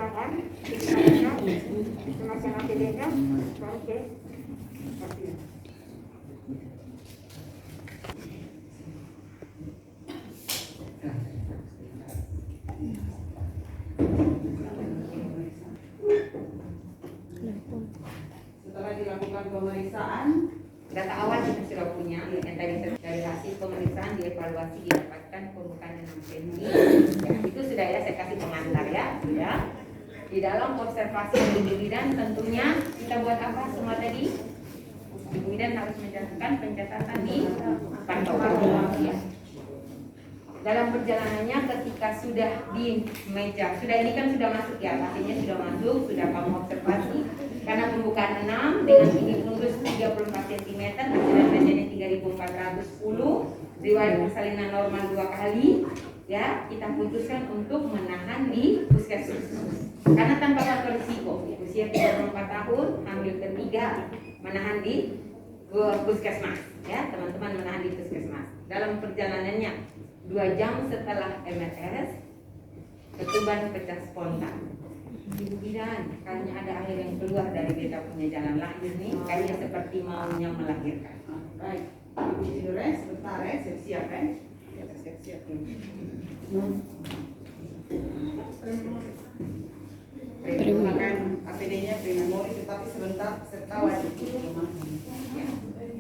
silakan. Nasional TDK. Oke. Setelah dilakukan pemeriksaan, data awal kita sudah punya, yang tadi dari hasil pemeriksaan dievaluasi didapatkan permukaan 6 cm. Ya, itu sudah ya, saya kasih pengantar ya, sudah. Di dalam observasi ibu bidan tentunya kita buat apa semua tadi? Ibu bidan harus mencatatkan pencatatan di pantauan. Ya. Dalam perjalanannya ketika sudah di meja, sudah ini kan sudah masuk ya, pastinya sudah masuk, sudah kamu observasi. Karena pembukaan 6 dengan ini fundus 34 cm, hasil saja 3410, riwayat persalinan normal 2 kali, ya kita putuskan untuk menahan di puskesmas. Karena tanpa faktor risiko, usia 34 tahun, hamil ketiga, menahan di puskesmas, ya teman-teman menahan di puskesmas. Dalam perjalanannya 2 jam setelah MRS, ketuban pecah spontan. Ibu bidan, kayaknya ada air yang keluar dari beta punya jalan lahir nih, kayaknya seperti maunya melahirkan. Baik, ibu tidurnya sebentar ya, siap-siap ya. Siap-siap. Menggunakan APD-nya memori, tetapi sebentar serta wajib. Ya.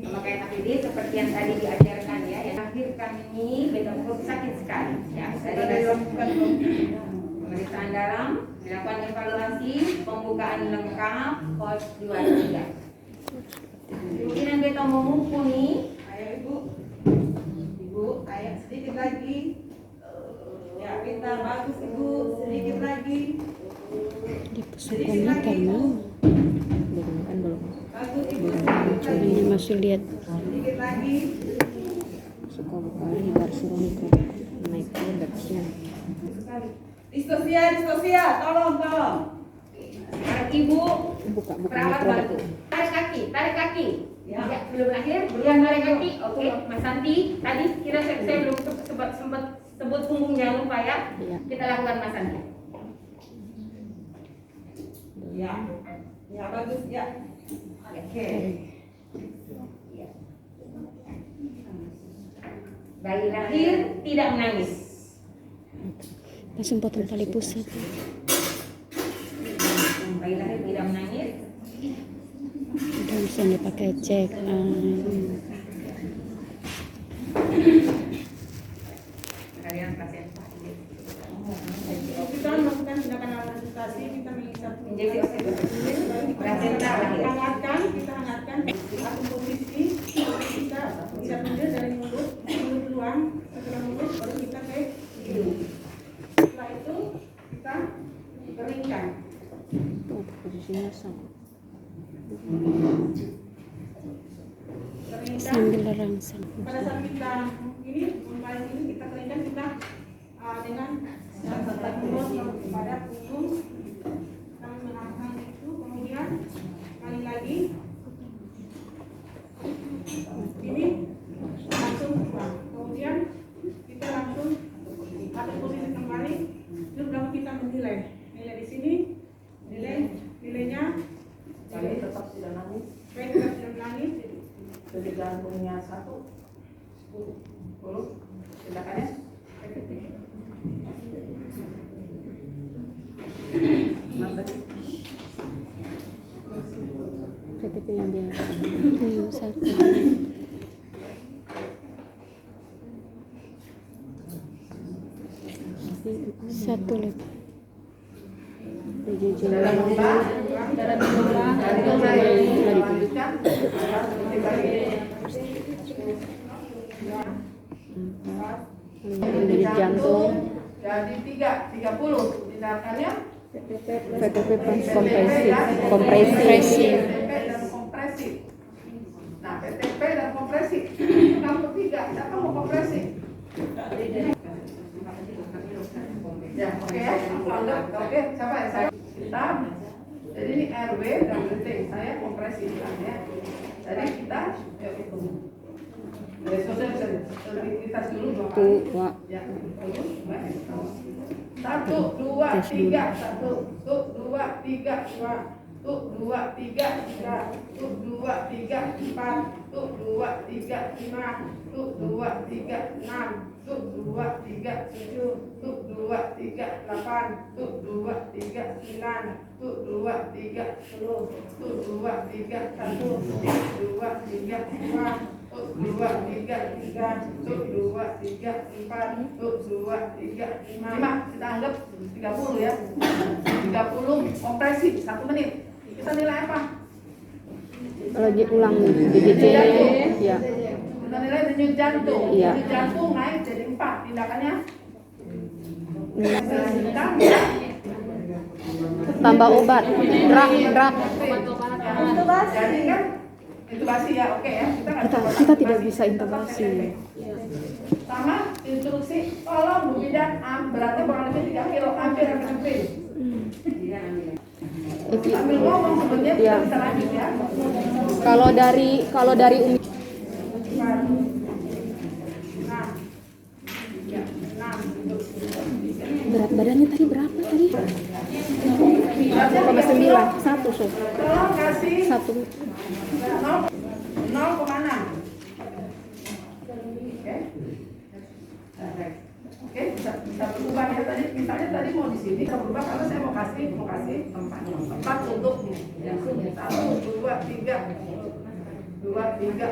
Memakai APD seperti yang tadi diajarkan ya, yang lahirkan ini beta perut sakit sekali. Ya, dari pemeriksaan dalam, dilakukan evaluasi, pembukaan lengkap, pos 2-3. Kemudian beta mau mengukur nih. Ayo ibu, ayo sedikit lagi. Ya, pintar, bagus ibu, sedikit lagi. Di pusukannya karena belum kan belum curinya masih lihat Sedikit lagi. suka bukari baru suruh naik produknya Distosia, tolong. Ibu buka perawat produk bantu. Tarik kaki. Ya. Ya, belum lahir, belum tarik kaki. Oke, Mas Santi, tadi kira saya belum sempat sebut punggung, jangan lupa ya. Iya. Kita lakukan Mas Santi. Ya bagus ya. Oke. Bayi lahir tidak menangis. langsung potong tali pusat. Bayi lahir tidak menangis. Udah bisa dipakai cek. Kalian pasien Kita melakukan tindakan analisasi, kita mengisap injeksi oksigen. Placenta lahir. kita hangatkan satu posisi, kita siap ambil dari mulut duluan, setelah mulut baru kita ke hidung. Setelah itu kita keringkan. Oh, posisinya sama. Keringkan. Sambil rangsang. Pada saat kita ini mulai ini kita keringkan, kita dengan catatan mulut pada punggung, kami menahan itu, kemudian kali lagi ini langsung pulang. Kemudian kita langsung pada posisi kembali, itu berapa kita menilai di sini, nilainya Kami tetap tidak nangis, baik kita tidak menangis. jadi jantungnya 1, 10, silakan ya. KTP yang biasa. Satu. Satu lagi. Dalam lomba, lanjutkan. Dari jantung. Jadi 30 tindakannya VTP kompresi. PTP dan kompresi. Nah, PTP dan kompresi. Kamu 3, siapa mau kompresi? Ya, oke ya. Oke, siapa ya? Saya kita. Jadi ini RW dan WT, saya kompresi bilangnya. Jadi kita Sosial bisa ditas dulu 2 kali. Tua. Ya, 1, 2, 3, 1, 2, 3, 2, 2, 3, 3, 2, 3, 4, 2, 3, 5, 2, 3, 6, 2, 3, 7, 2, 3, 8, 2, 3, 9, 2, 3, 10, 2, 3, 1, 2, 3, 2, 2, 3, 3, 2, 3, 4, 2, 3, 5. Kita anggap 30 ya. 30 kompresi 1 menit. Kita nilai apa? Lagi ulang DJJ ya. Kita nilai denyut jantung. Iya. Denyut jantung naik jadi 4. Tindakannya Tambah obat. Drap. jadi kan intubasi ya, oke ya. Kita nggak bisa Kita tidak intubasi. bisa intubasi. Sama instruksi, tolong Bu Bidan, beratnya kurang lebih 3 kilo, hampir. Sambil ngomong sebenarnya kita Iya. bisa lanjut ya. Kalau dari Umi berat badannya tadi berapa tadi? 0,9 1 so. Tolong kasih 1 0,6. Oke, bisa berubah ya tadi. Misalnya tadi mau di sini, bisa berubah karena saya mau kasih tempat untuk 1, 2, 3, 2, 3,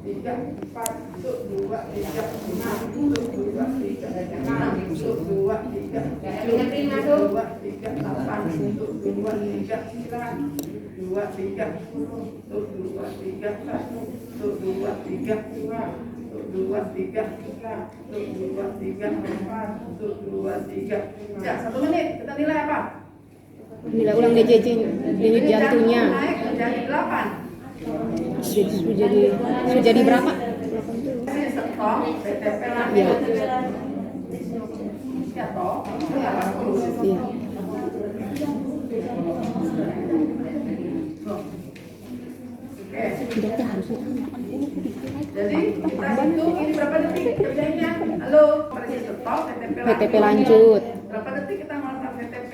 3, 4, 2, 3, 5, 2, 3, 6, 2, 3, 7, 2, 3, 8, 2, 3, 9, 2, 3, 10, 2, 3, 1, 2, 3, 2, 2, 3, 3, 2, 3, 4, 2, 3. Ya, 1 menit. Kita nilai apa? nilai ulang DJJ denyut jantungnya Naik menjadi 8. sudah jadi berapa? Ini stop, PTP lagi. Iya. Ya toh, itu nggak bagus. Iya. Oke. Beratnya harusnya Jadi kita hitung ini berapa detik kerjanya. Halo, presi stop, PTP lanjut. Berapa detik kita melakukan PTP?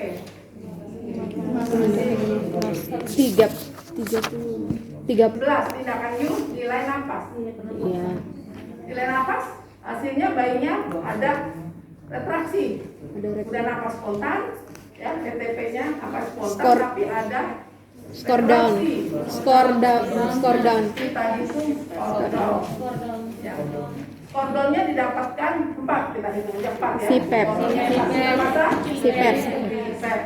30 11. Tindakan U, nilai nafas. Iya. Nilai nafas, hasilnya bayinya ada retraksi. Ada Udah nafas spontan, ya PTP-nya nafas spontan, Skor. tapi ada Skor down. Skor down. kita hitung skor down. Ya. Skor down-nya didapatkan 4, kita hitung aja 4 ya. CPAP. CPAP. CPAP.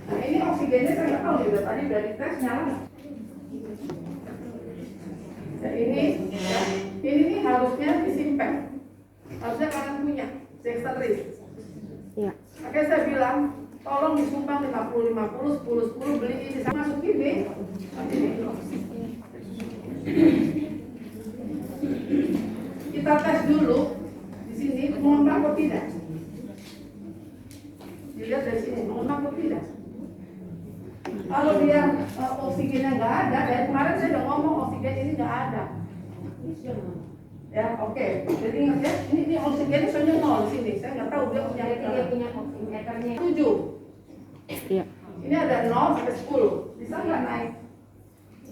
Nah, ini oksigennya saya tahu juga tadi dari tes nyala. Nah, ini nih harusnya disimpan. Harusnya kalian punya dextris. Iya. Makanya saya bilang, tolong disumbang 50-50, 10-10, beli ini. Saya masuk ini. Kita tes dulu di sini mengembang atau tidak. Dilihat dari sini mengembang atau tidak. Kalau dia oksigennya nggak ada, dari kemarin saya udah ngomong oksigen ini nggak ada. Ya, oke. Jadi ingat ya, ini oksigennya soalnya 0 di sini. Saya nggak tahu dia punya oximeternya 7. Iya. Ini ada 0 sampai 10. Bisa nggak naik?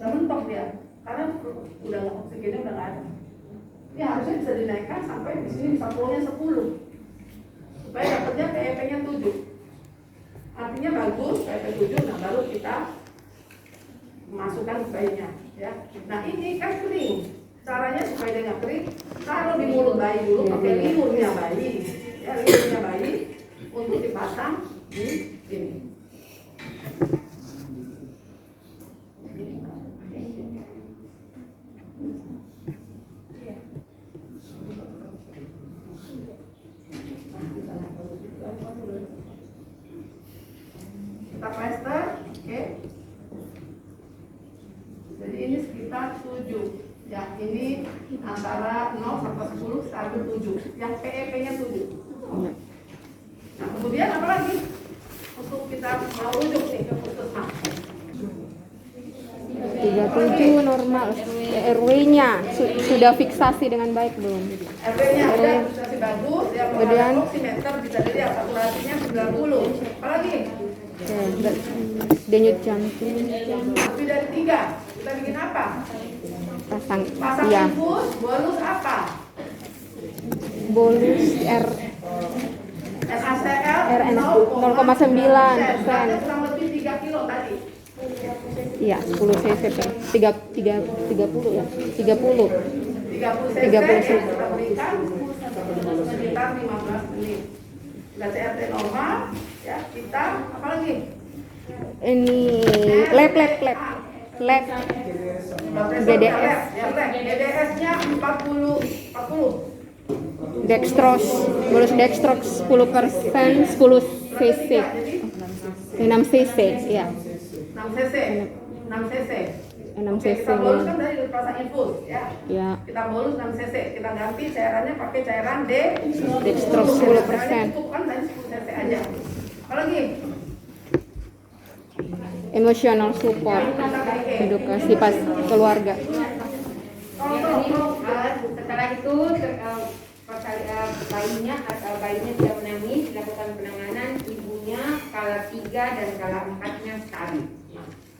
Nggak mentok dia, karena udah oksigennya udah nggak ada. Ini harusnya bisa dinaikkan sampai di sini bisa pulnya 10, supaya dapatnya PEP-nya 7. Artinya bagus, PEP 7. Nah baru kita masukkan ke bayinya, ya. Nah ini kan kering. Caranya supaya dia nggak kering, taruh di mulut bayi dulu pakai liurnya bayi, ya liurnya bayi untuk dipasang di sini. Kita plester, oke. Jadi ini sekitar 7. Ya, ini antara 0 sampai 10 stabil 7. Yang PEP-nya 7. Nah, kemudian apa lagi? Untuk kita mau rujuk nih ke puskesmas. 37 normal. RW-nya sudah fiksasi dengan baik belum? RW-nya sudah fiksasi bagus, ya, Kemudian oximeter bisa dilihat saturasinya 90. Apalagi? denyut jantung, Lebih dari 3. Kita bikin apa? pasang Pasang ya, infus, bonus apa? bolus NaCl RN 0,9%. Berarti kurang lebih 3 kilo tadi. Iya, 10 cc per 30 ya. 30. 30 cc 30 yang cc. kita berikan sekitar 15 menit. Bila CRT normal, ya kita apa lagi? Ini lab DDS, DDS-nya 40 dextrose, bolus dextrose 10%, 10 cc, 6 cc ya, 6 cc. 6 Oke, cc kita bolus kan dari pasang infus ya. ya, Kita bolus 6 cc, kita ganti cairannya pakai cairan dextrose 10%. Cukup kan dari 10 cc aja. Apalagi? Emotional support, edukasi pas keluarga. Setelah itu bayinya tidak menangis, dilakukan penanganan, ibunya kala 3 dan kala 4-nya stabil.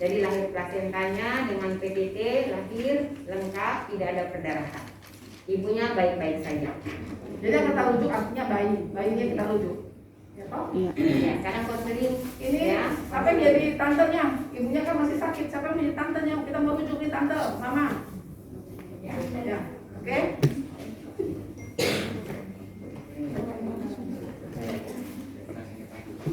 Jadi lahir plasentanya dengan PDT, lahir lengkap, tidak ada perdarahan. Ibunya baik-baik saja. Jadi yang kita rujuk artinya bayinya kita rujuk. Ya toh? Iya. Ya, sekarang konseling Ini ya. apa yang jadi tantenya? Ibunya kan masih sakit. Siapa yang menjadi tantenya? Kita mau rujuk nih tante, mama. Ya, oke.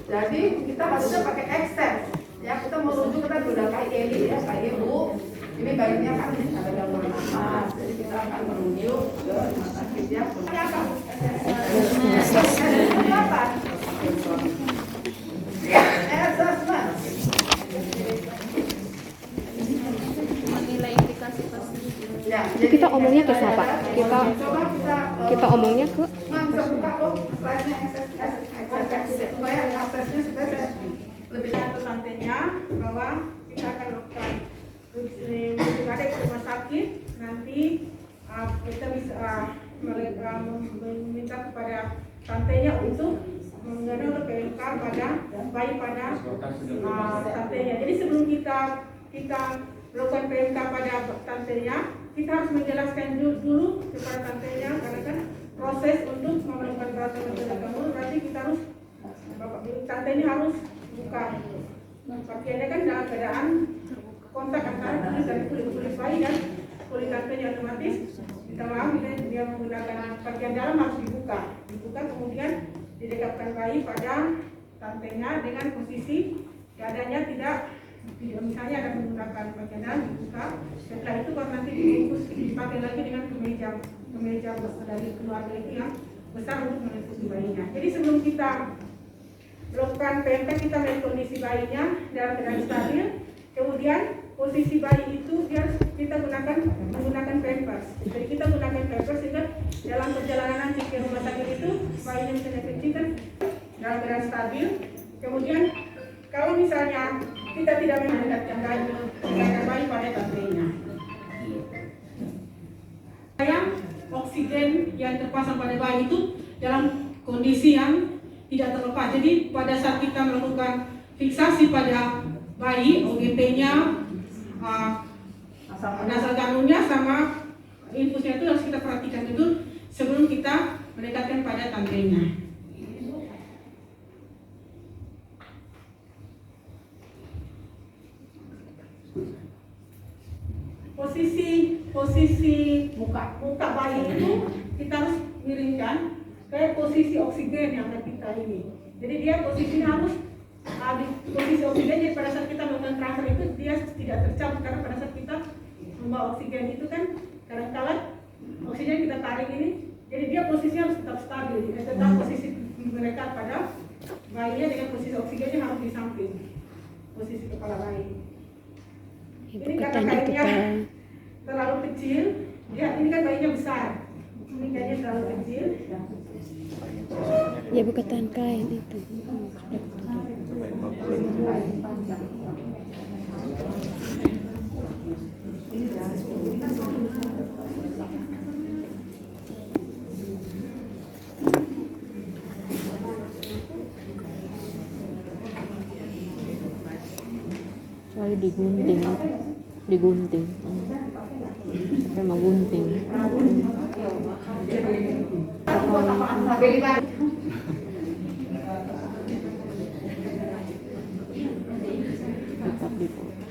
Jadi kita harusnya pakai extend. Ya, kita mau rujuk kita sudah pakai Eli ya, Pak Ibu. Ini bayinya kan ada gangguan nafas, jadi kita akan merujuk ke rumah sakit ya. Ini apa? Ini apa? Assessment. Menilai indikasi pasti. Ya, Itu kita omongnya ke siapa? coba Kita omongnya ke bisa buka kok slide-nya supaya aksesnya supaya saya lebih Satu tantenya bahwa kita akan lakukan ada ke rumah sakit, nanti kita bisa mereka meminta kepada tantenya untuk mengenal PMK pada bayi pada tantenya. Jadi sebelum kita melakukan PMK pada tantenya, kita harus menjelaskan dulu kepada tantenya karena kan proses untuk melakukan perawatan kamu berarti kita harus tantenya harus buka pakaiannya kan dalam keadaan kontak antara kulit dan kulit bayi dan kulit tantenya otomatis kita dia menggunakan pakaian dalam harus dibuka kemudian didekatkan bayi pada tantenya dengan posisi dadanya tidak misalnya ada menggunakan pakaian dalam dibuka. Setelah itu baru nanti dibungkus dipakai lagi dengan kemeja besar dari keluarga itu yang besar untuk melindungi bayinya. Jadi sebelum kita melakukan PMK kita melihat kondisi bayinya dalam keadaan stabil, kemudian posisi bayi itu kita menggunakan pampers. Jadi kita gunakan pampers sehingga dalam perjalanan nanti ke rumah sakit itu bayinya bisa dikencingkan dalam keadaan stabil. Kemudian kalau misalnya kita tidak mendekatkan bayi pada tantenya, oksigen yang terpasang pada bayi itu dalam kondisi yang tidak terlepas. Jadi pada saat kita melakukan fiksasi pada bayi, OGT-nya, nasal kanunnya sama infusnya itu harus kita perhatikan dulu sebelum kita mendekatkan pada tantenya. Posisi muka bayi itu kita harus miringkan kayak posisi oksigen yang ada kita ini. Jadi dia posisinya harus di posisi oksigen. Jadi pada saat kita melakukan transfer itu dia tidak tercabut karena pada saat kita membawa oksigen itu kan kadang-kadang oksigen kita tarik ini. Jadi dia posisinya harus tetap stabil. Tetap posisi mereka pada bayinya dengan posisi oksigennya harus di samping posisi kepala bayi. Ini karena kainnya terlalu kecil, bayinya besar. Ini kayaknya terlalu kecil. Ya bukan kain itu. Soalnya digunting. Sampai mau gunting. Tetap dipotong.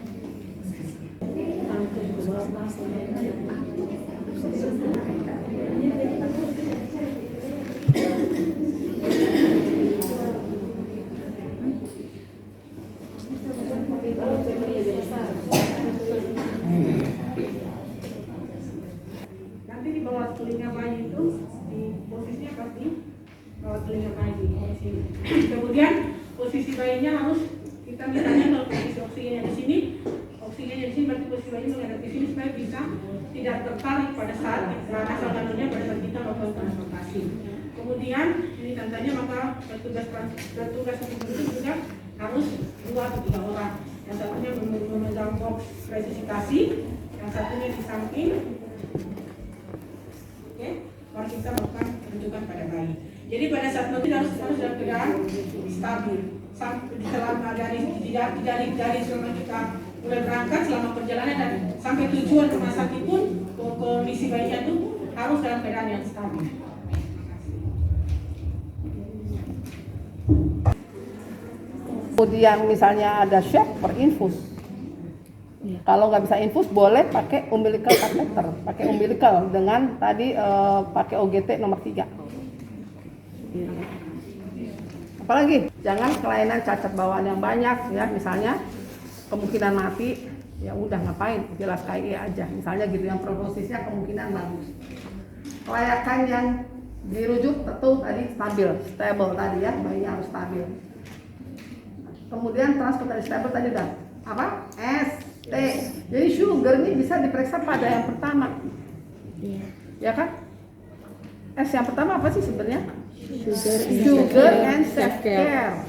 Nanti di bawah telinga bayi itu di posisinya pasti bawah telinga bayi di sini. Kemudian posisi bayinya harus kita misalnya kalau posisi oksigennya di sini berarti posisi bayi menghadap di sini supaya bisa tidak tertarik pada saat asal kandungnya pada saat kita melakukan transportasi. Kemudian ini tandanya maka petugas untuk itu juga harus 2 atau 3 orang. Yang satunya memegang box resusitasi, yang satunya di samping. Oke, baru kita melakukan rujukan pada bayi. Jadi pada saat nanti harus dalam keadaan stabil. Selama dari selama kita mulai berangkat selama perjalanan dan sampai tujuan rumah sakit pun kondisi bayinya itu harus dalam keadaan yang stabil. Kemudian misalnya ada shock per infus. Kalau nggak bisa infus boleh pakai umbilical catheter, pakai umbilical dengan tadi pakai OGT nomor 3. Apalagi jangan kelainan cacat bawaan yang banyak ya, misalnya kemungkinan mati, ya udah ngapain, jelas KI aja misalnya gitu, yang prognosisnya kemungkinan bagus. Kelayakan yang dirujuk tentu tadi stable tadi ya, bayinya harus stabil. Kemudian transportasi stable tadi udah apa? ST. Jadi sugar ini bisa diperiksa pada yang pertama. Ya kan? S yang pertama apa sih sebenarnya? Sugar and self care.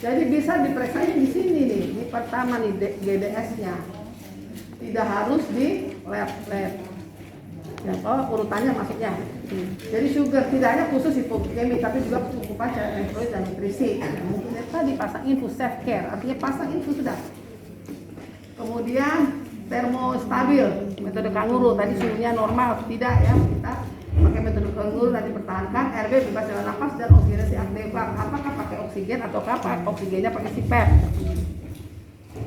Jadi bisa diperiksa di sini nih, di pertama nih GDS-nya. Tidak harus di lab. Ya, urutannya maksudnya. Jadi sugar tidak hanya khusus hipoglikemi tapi juga kecukupan cairan elektrolit dan nutrisi. Ya, mungkin tadi pasang infus self care, artinya pasang infus sudah. Kemudian termostabil, metode kanguru tadi suhunya normal tidak ya, kita pakai metode kanguru nanti pertahankan RB bebas jalan nafas dan oksigenasi aktivat. Apakah pakai oksigen atau apa? Oksigennya pakai CPAP.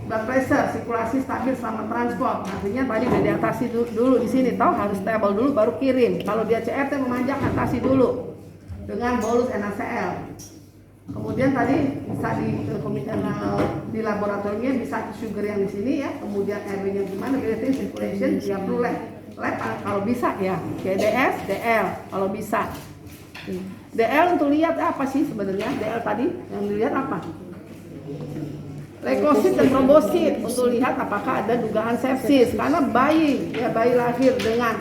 Blood pressure, sirkulasi stabil selama transport. Artinya tadi udah diatasi dulu di sini, tahu harus stable dulu baru kirim. Kalau dia CRT memanjang, atasi dulu dengan bolus NaCl. Kemudian tadi bisa di laboratoriumnya bisa sugar yang di sini ya. Kemudian RB-nya gimana? Creatine circulation, dia perlu lab kalau bisa ya. GDS, DL kalau bisa. DL untuk lihat apa sih sebenarnya? DL tadi yang dilihat apa? Leukosit dan trombosit untuk lihat apakah ada dugaan sepsis, karena bayi lahir dengan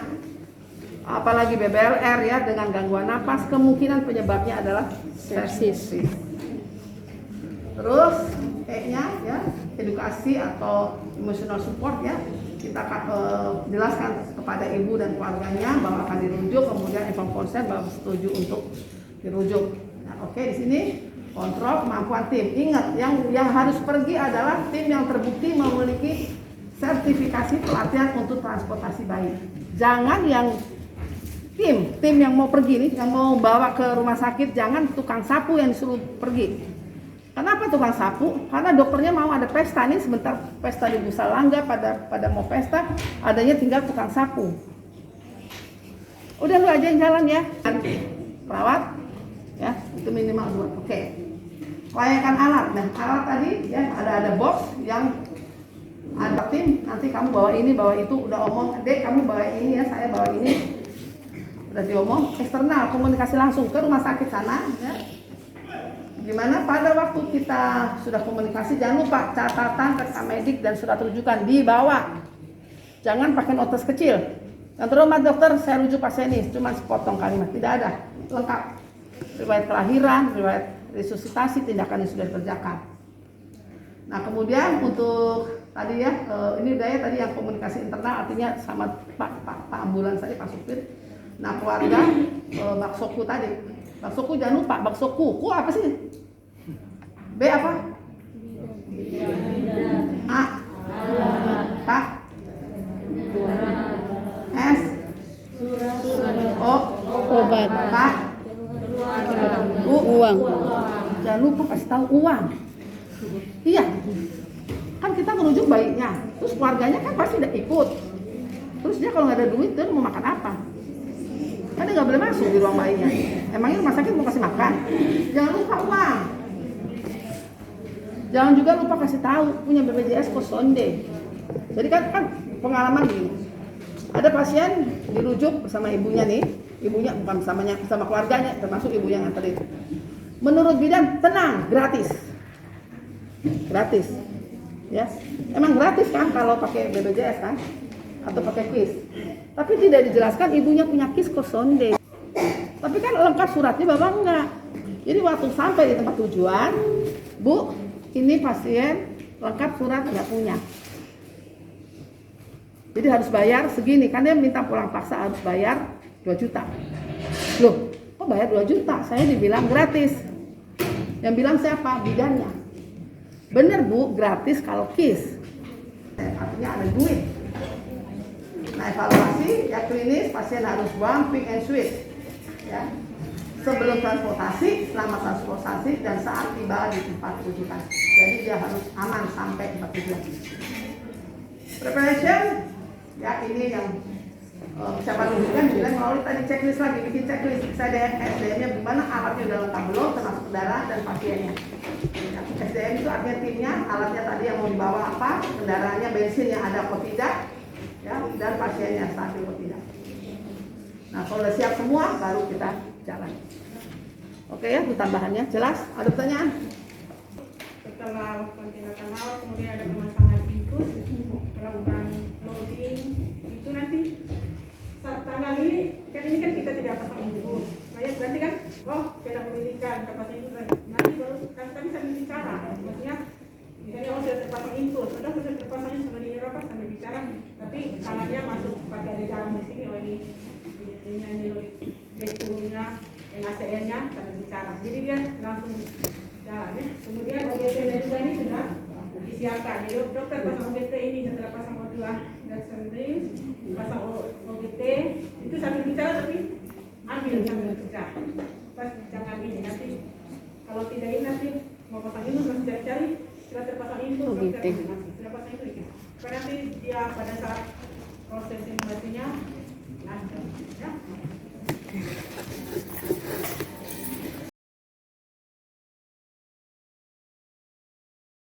apalagi BBLR ya, dengan gangguan napas, kemungkinan penyebabnya adalah sepsis. Terus E-nya ya, edukasi atau emotional support ya, kita jelaskan kepada ibu dan keluarganya bahwa akan dirujuk, kemudian inform konsen bahwa setuju untuk dirujuk. Nah, oke, di sini kontrol kemampuan tim. Ingat, yang harus pergi adalah tim yang terbukti memiliki sertifikasi pelatihan untuk transportasi bayi. Jangan yang tim yang mau pergi nih, yang mau bawa ke rumah sakit, jangan tukang sapu yang disuruh pergi. Kenapa tukang sapu? Karena dokternya mau ada pesta nih, sebentar pesta di Busalangga, pada mau pesta, adanya tinggal tukang sapu. Udah lu aja yang jalan ya, perawat ya, itu minimal 2. Oke. Kelayakan alat. Nah, alat tadi ya ada box yang ada tim, nanti kamu bawa ini, bawa itu, udah omong, Dek kamu bawa ini ya, saya bawa ini. Udah diomong, eksternal, komunikasi langsung ke rumah sakit sana ya. Gimana pada waktu kita sudah komunikasi, jangan lupa catatan rekam medik dan surat rujukan dibawa. Jangan pakai notes kecil. Yang terhormat dokter, saya rujuk pasien ini cuma sepotong kalimat, tidak ada lengkap riwayat kelahiran, riwayat resusitasi, tindakan yang sudah dikerjakan. Nah kemudian untuk tadi ya, ini udah ya tadi yang komunikasi internal, artinya sama Pak ambulans tadi, Pak supir. Nah keluarga baksoku tadi, baksoku jangan lupa, baksoku, ku apa sih? B apa? A, K, S, O, Obat. K, U, Uang. jangan lupa kasih tahu uang. Iya, kan kita merujuk bayinya, terus keluarganya kan pasti udah ikut. Terus dia kalau nggak ada duit, dia mau makan apa? Kan dia nggak boleh masuk di ruang bayinya. Emangnya rumah sakit mau kasih makan? Jangan lupa uang. Jangan juga lupa kasih tahu punya BPJS Posonde. Jadi kan pengalaman gini. Ada pasien dirujuk bersama ibunya nih, ibunya bukan bersama keluarganya, termasuk ibunya yang nganterin. Menurut bidan tenang, gratis. Gratis. Ya. Emang gratis kan kalau pakai BPJS kan? Atau pakai KIS. Tapi tidak dijelaskan ibunya punya KIS Posonde. Tapi kan lengkap suratnya Bapak enggak. Jadi waktu sampai di tempat tujuan, Bu, ini pasien lengkap surat nggak punya. Jadi harus bayar segini, kan dia minta pulang paksa harus bayar 2 juta. Loh, kok bayar 2 juta? Saya dibilang gratis. Yang bilang siapa? Bidannya. Bener Bu, gratis kalau KIS. Artinya ada duit. Nah evaluasi ya klinis, pasien harus bumping and switch. Ya. Sebelum transportasi, selama transportasi, dan saat tiba di tempat rujukan. Jadi dia harus aman sampai tempat tujuan. Preparation, ya ini yang siapa rujukan bilang melalui tadi checklist lagi, bikin checklist. SDM-nya gimana, alatnya udah lengkap belum, termasuk kendaraan dan pasiennya. Ya, SDM itu artinya timnya, alatnya tadi yang mau dibawa apa, kendaraannya bensin yang ada atau tidak, ya, dan pasiennya stabil atau tidak. Nah kalau udah siap semua, baru kita jalan. Oke ya, itu tambahannya. Jelas? Ada pertanyaan? Setelah tindakan awal, kemudian ada pemasangan infus, melakukan loading, itu nanti tanggal ini kan kita tidak pasang infus. Nah ya berarti kan, oh kita pendidikan, kapasitas itu nanti baru kan tadi sambil bicara, maksudnya misalnya oh sudah terpasang infus, sudah terpasangnya sama di Eropa sambil bicara, tapi tangannya masuk pakai ada jarum di sini, oh ini turunnya, ACN-nya sambil bicara. Jadi dia langsung jalan ya. Kemudian OGT juga ini sudah disiapkan. Jadi dokter pasang OGT ini setelah pasang O2 dan sentris, pasang OGT itu sambil bicara tapi ambil sambil bicara. Pas jangan ini nanti kalau tidak ini nanti mau pasang itu masih cari-cari sudah terpasang itu dokter sudah pasang itu. Karena nanti dia pada saat proses simulasinya lancar ya.